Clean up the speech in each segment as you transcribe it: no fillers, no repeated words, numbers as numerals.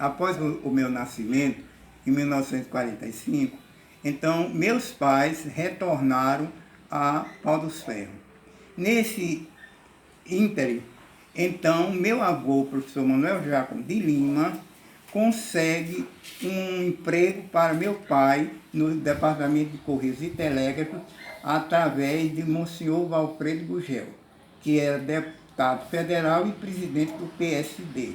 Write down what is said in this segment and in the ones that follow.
após o meu nascimento, em 1945, então meus pais retornaram a Pau dos Ferros. Nesse ínterim, então meu avô, professor Manuel Jacob de Lima, consegue um emprego para meu pai no Departamento de Correios e Telégrafos, através de Monsenhor Valfredo Gugel, que era deputado federal e presidente do PSD.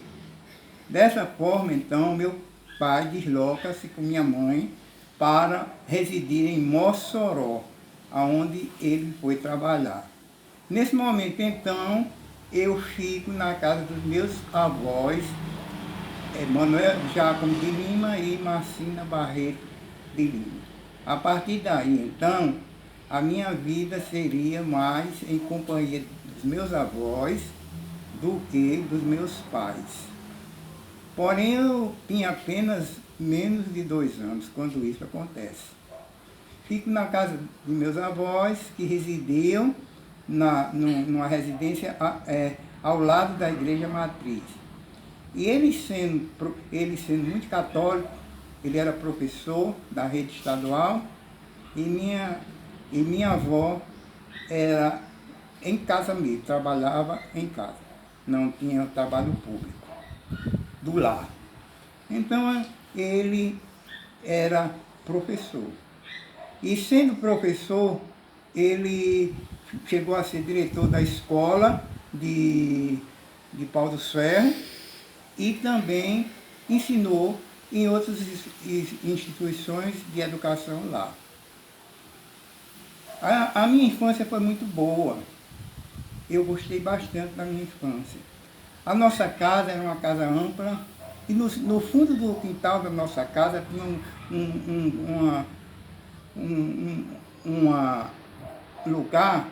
Dessa forma, então, meu pai desloca-se com minha mãe para residir em Mossoró, aonde ele foi trabalhar. Nesse momento, então, eu fico na casa dos meus avós, Manuel Jacob de Lima e Marcina Barreto de Lima. A partir daí, então, a minha vida seria mais em companhia dos meus avós do que dos meus pais. Porém, eu tinha apenas menos de 2 anos quando isso acontece. Fico na casa de meus avós, que residiam numa residência ao lado da igreja matriz. E ele sendo muito católico, ele era professor da rede estadual, e minha avó era em casa mesmo, trabalhava em casa, não tinha trabalho público do lar. Então ele era professor. E sendo professor, ele chegou a ser diretor da escola de Pau dos Ferros e também ensinou em outras instituições de educação lá. A minha infância foi muito boa. Eu gostei bastante da minha infância. A nossa casa era uma casa ampla e no fundo do quintal da nossa casa tinha um lugar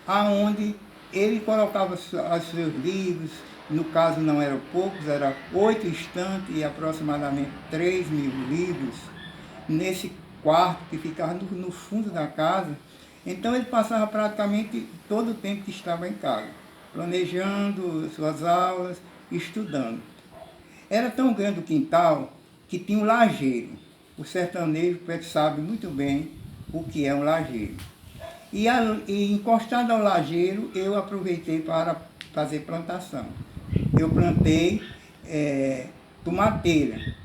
aonde ele colocava os seus livros. No caso não eram poucos, eram 8 estantes e aproximadamente 3.000 livros nesse quarto que ficava no fundo da casa. Então ele passava praticamente todo o tempo que estava em casa, planejando suas aulas, estudando. Era tão grande o quintal que tinha um lajeiro. O sertanejo sabe muito bem o que é um lajeiro. E encostado ao lajeiro, eu aproveitei para fazer plantação. Eu plantei tomateira.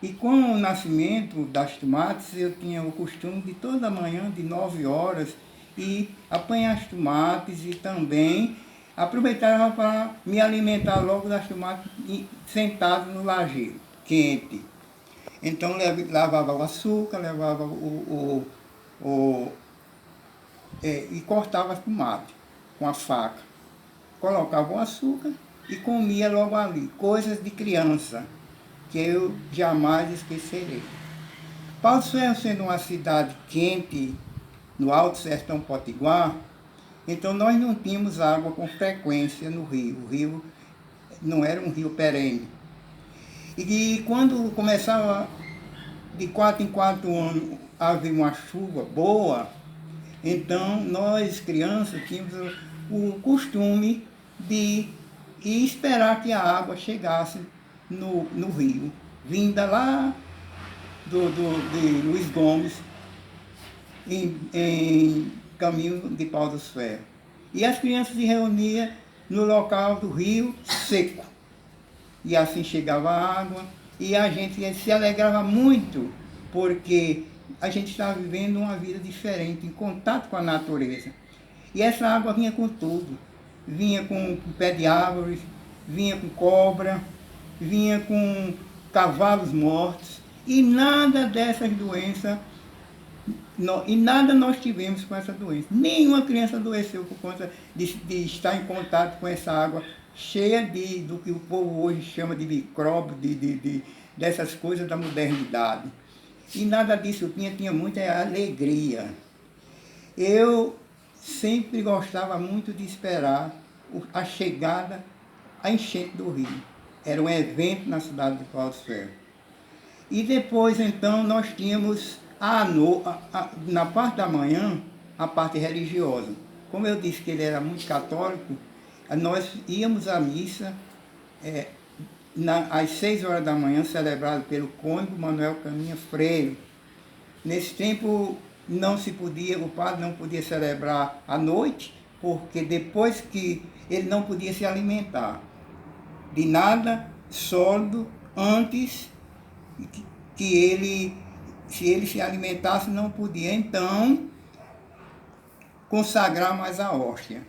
E com o nascimento das tomates, eu tinha o costume de toda manhã, de 9 horas, ir apanhar as tomates e também aproveitava para me alimentar logo das tomates sentado no lajeiro, quente. Então lavava o açúcar, levava e cortava as tomates com a faca. Colocava o açúcar e comia logo ali, coisas de criança, que eu jamais esquecerei. Pau dos Ferros sendo uma cidade quente, no Alto Sertão Potiguar, então nós não tínhamos água com frequência no rio. O rio não era um rio perene. E quando começava de 4 em 4 anos a haver uma chuva boa, então nós crianças tínhamos o costume de ir esperar que a água chegasse no rio, vinda lá de Luiz Gomes, em caminho de Pau dos Ferros. E as crianças se reuniam no local do rio seco. E assim chegava a água e a gente se alegrava muito, porque a gente estava vivendo uma vida diferente, em contato com a natureza. E essa água vinha com tudo. Vinha com pé de árvores, vinha com cobra, vinha com cavalos mortos, e nada dessas doenças, e nada nós tivemos com essa doença. Nenhuma criança adoeceu por conta de estar em contato com essa água cheia do que o povo hoje chama de micróbio, dessas coisas da modernidade. E nada disso eu tinha muita alegria. Eu sempre gostava muito de esperar a chegada, a enchente do rio. Era um evento na cidade de Pau dos Ferros. E depois, então, nós tínhamos na parte da manhã, a parte religiosa. Como eu disse que ele era muito católico, nós íamos à missa às 6 horas da manhã, celebrado pelo cônego Manuel Caminha Freire. Nesse tempo não se podia, o padre não podia celebrar à noite, porque depois que ele não podia se alimentar de nada sólido antes que ele, se ele se alimentasse, não podia então consagrar mais a hóstia.